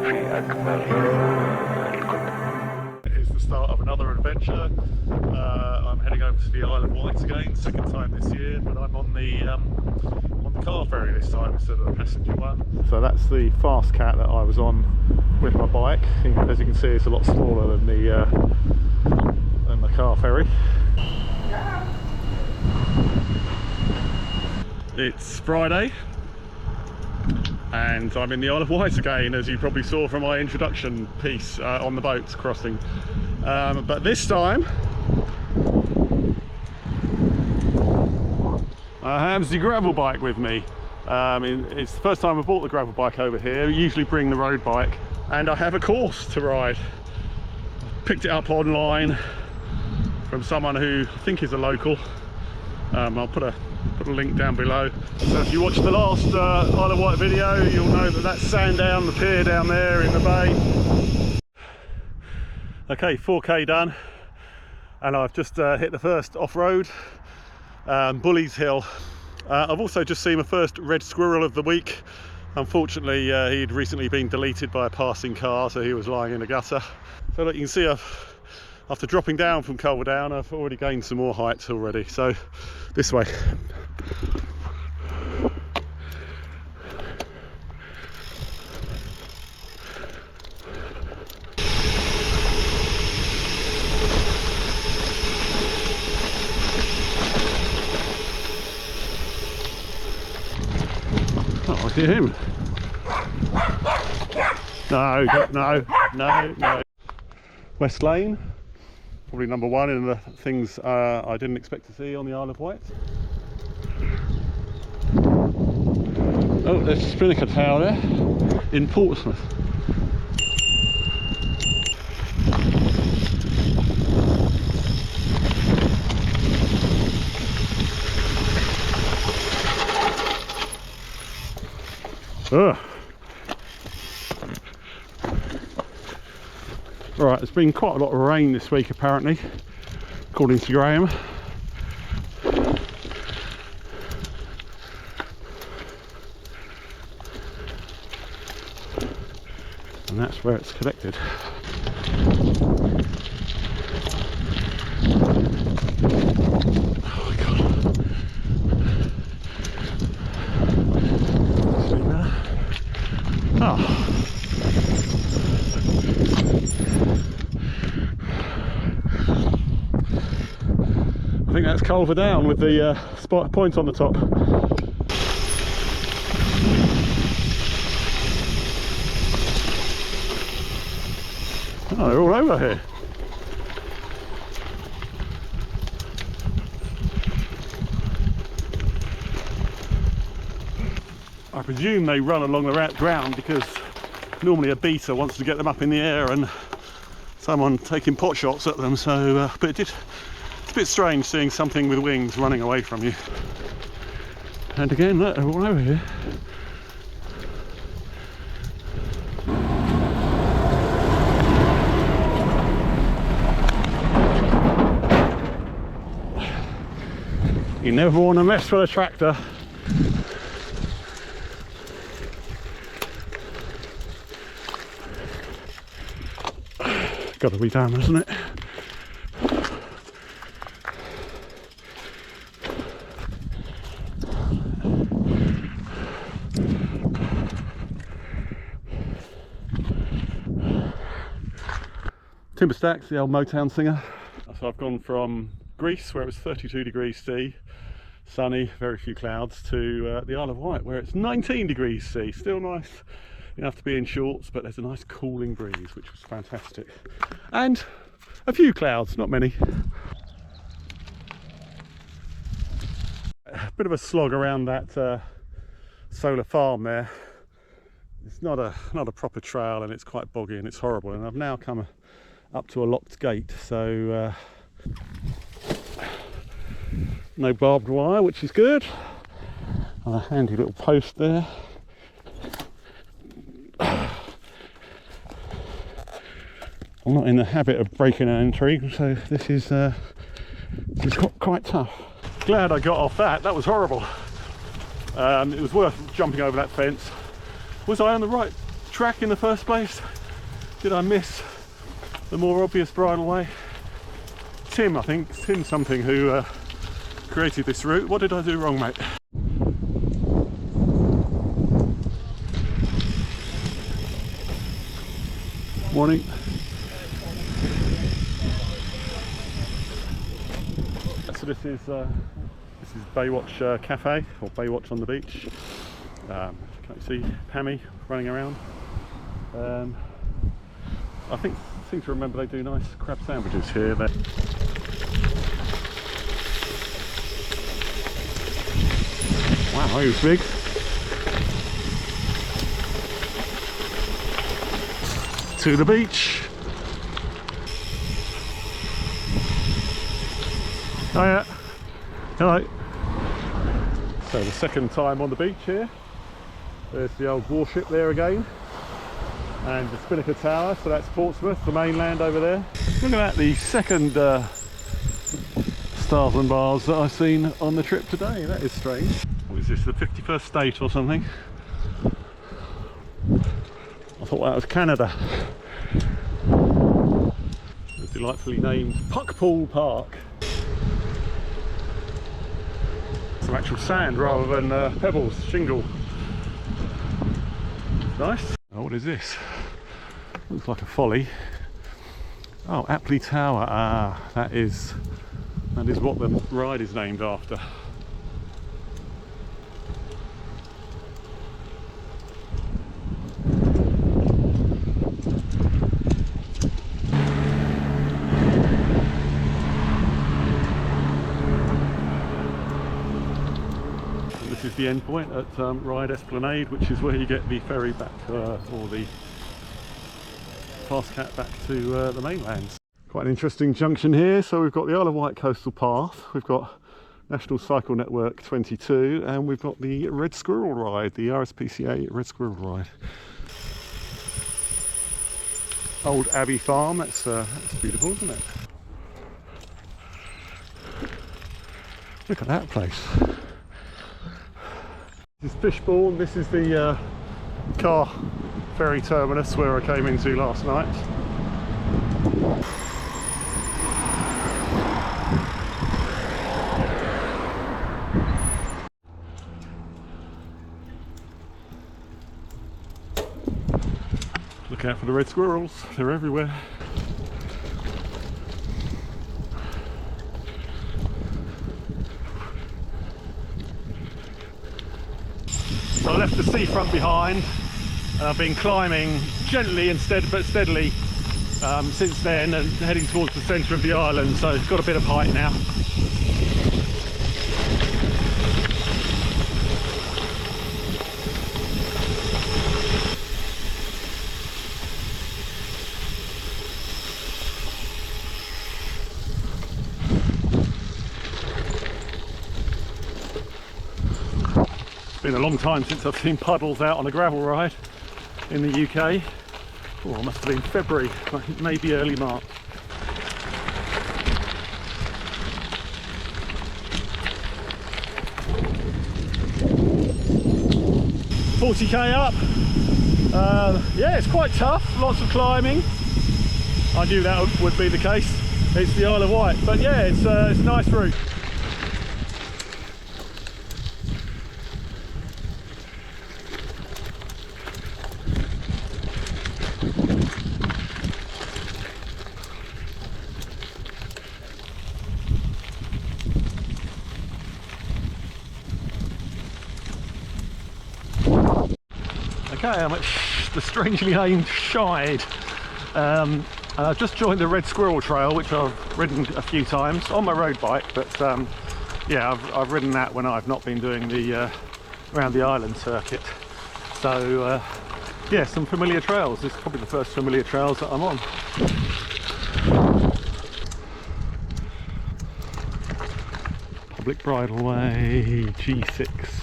It is the start of another adventure. I'm heading over to the Isle of Wight again, second time this year, but I'm on the car ferry this time instead of the passenger one. So that's the fast cat that I was on with my bike. As you can see, it's a lot smaller than the car ferry. It's Friday and I'm in the Isle of Wight again, as you probably saw from my introduction piece on the boats crossing. But this time I have the gravel bike with me. It's the first time I bought the gravel bike over here. I usually bring the road bike, and I have a course to ride. Picked it up online from someone who I think is a local. I'll put a link down below. So if you watched the last Isle of Wight video, you'll know that that's Sandown, the pier down there in the bay. Okay, 4k done, and I've just hit the first off-road, Bullies Hill. I've also just seen my first red squirrel of the week. Unfortunately, he'd recently been deleted by a passing car, so he was lying in a gutter. So look, you can see after dropping down from Culverdown, I've already gained some more height already. So this way. Oh, I hear him. No. West Lane, probably number one in the things I didn't expect to see on the Isle of Wight. Oh, there's Spinnaker Tower there, in Portsmouth. Ugh. Right, there's been quite a lot of rain this week apparently, according to Graham. And that's where it's collected. Oh my god. Oh. I think that's Culverdown with the spot point on the top. Oh, they're all over here. I presume they run along the ground because normally a beater wants to get them up in the air and someone taking pot shots at them. So, but it's a bit strange seeing something with wings running away from you. And again, look, they're all over here. You never want to mess with a tractor. Got to be done, isn't it? Timber Stacks, the old Motown singer. So I've gone from Greece, where it was 32 degrees C, sunny, very few clouds, to the Isle of Wight, where it's 19 degrees C. Still nice. You have to be in shorts, but there's a nice cooling breeze, which was fantastic. And a few clouds, not many. A bit of a slog around that solar farm there. It's not a proper trail, and it's quite boggy and it's horrible. And I've now come up to a locked gate, so no barbed wire, which is good. And a handy little post there. I'm not in the habit of breaking an entry, so this is quite tough. Glad I got off that. That was horrible. It was worth jumping over that fence. Was I on the right track in the first place? Did I miss the more obvious bridle way? Tim, I think, Tim something, who created this route. What did I do wrong, mate? Morning. So this is Baywatch Cafe, or Baywatch on the beach. Can you see Pammy running around? I seem to remember they do nice crab sandwiches here. Wow, he was big. To the beach. Oh yeah. Hello. So the second time on the beach here. There's the old warship there again. And the Spinnaker Tower, so that's Portsmouth, the mainland over there. Look at that, the second stars and bars that I've seen on the trip today. That is strange. What is this, the 51st state or something? I thought that was Canada. The delightfully named Puckpool Park. Some actual sand rather than pebbles, shingle. Nice. Oh, what is this? Looks like a folly. Oh, Apley Tower. Ah, that is what the ride is named after. This is the end point at Ryde Esplanade, which is where you get the ferry back, or the fast cat back to the mainland. Quite an interesting junction here. So we've got the Isle of Wight Coastal Path, we've got National Cycle Network 22, and we've got the Red Squirrel Ride, the RSPCA Red Squirrel Ride. Old Abbey Farm, that's beautiful, isn't it? Look at that place. This is Fishbourne. This is the car ferry terminus where I came into last night. Look out for the red squirrels, they're everywhere. So I left the seafront behind, and I've been climbing gently but steadily since then, and heading towards the centre of the island, so it's got a bit of height now. It's been a long time since I've seen puddles out on a gravel ride in the UK. Oh, it must have been February, maybe early March. $40k up. Yeah, it's quite tough, lots of climbing. I knew that would be the case. It's the Isle of Wight, but yeah, it's a nice route. Okay, I'm at the strangely named Shide, and I've just joined the Red Squirrel Trail, which I've ridden a few times on my road bike, but yeah, I've ridden that when I've not been doing the around the island circuit. So yeah, some familiar trails. This is probably the first familiar trails that I'm on. Public Bridleway G6.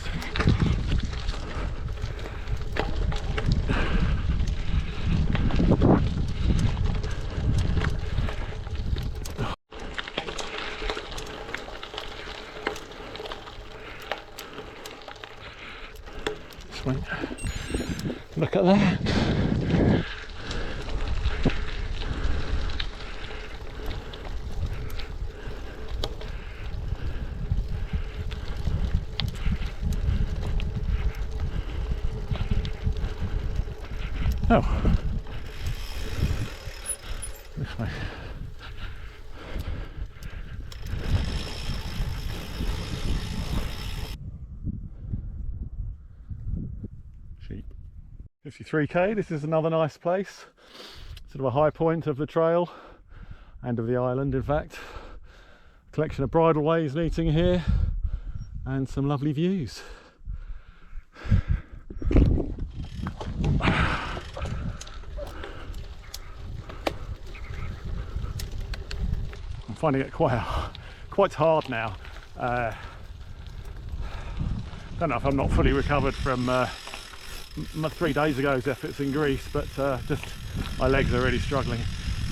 Look at that. Oh, this way. Sheep. 53k, this is another nice place. Sort of a high point of the trail and of the island, in fact. Collection of bridleways meeting here and some lovely views. I'm finding it quite hard now. Don't know if I'm not fully recovered from my 3 days ago's efforts in Greece, but just my legs are really struggling.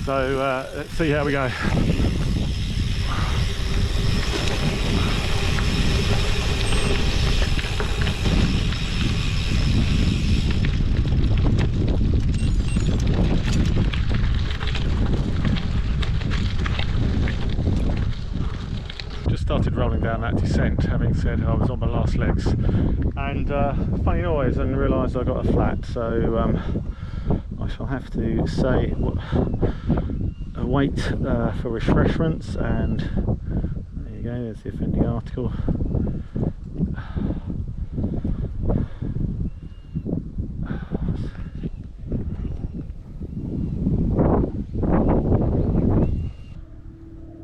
So let's see how we go. Started rolling down that descent, having said I was on my last legs, and funny noise, and realised I got a flat, so I shall have to say wait for refreshments, and there you go, there's the offending article.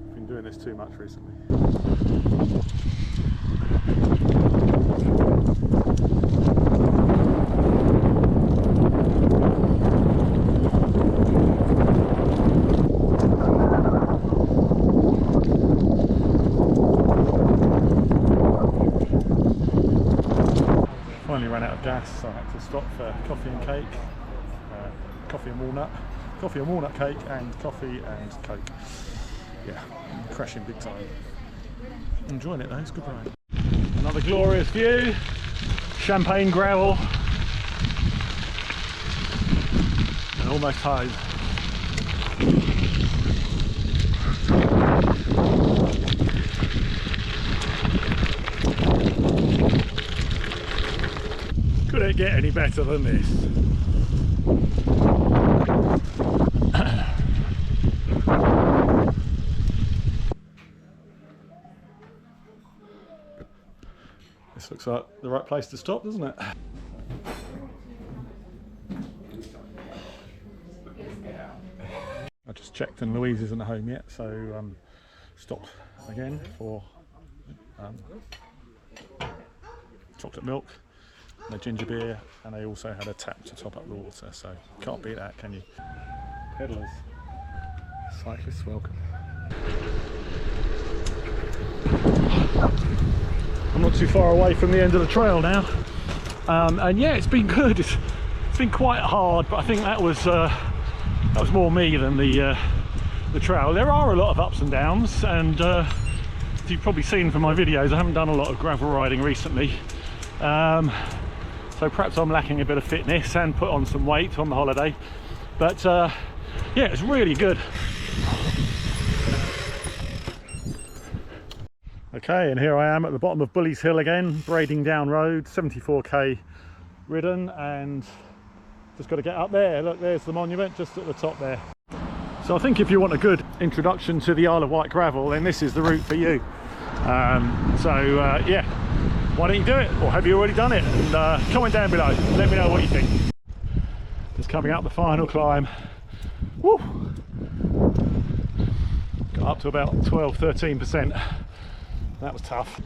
I've been doing this too much recently. Finally ran out of gas, so I had to stop for coffee and cake, coffee and walnut cake, and coffee and coke. Yeah, I'm crashing big time. Enjoying it though, it's a good ride. Another glorious view, champagne gravel, and almost home. Could it get any better than this? This looks like the right place to stop, doesn't it? I just checked and Louise isn't home yet, so stopped again for chocolate milk, and a ginger beer, and they also had a tap to top up the water, so can't beat that, can you? Pedallers, cyclists welcome. I'm not too far away from the end of the trail now, and yeah, it's been good. It's been quite hard, but I think that was more me than the trail. There are a lot of ups and downs, and as you've probably seen from my videos, I haven't done a lot of gravel riding recently, so perhaps I'm lacking a bit of fitness and put on some weight on the holiday, but yeah, it's really good. Okay, and here I am at the bottom of Bully's Hill again, Brading Down Road, 74k ridden, and just got to get up there. Look, there's the monument just at the top there. So I think if you want a good introduction to the Isle of Wight gravel, then this is the route for you. Yeah, why don't you do it, or have you already done it? And comment down below, let me know what you think. Just coming up the final climb. Woo! Got up to about 12-13%. That was tough.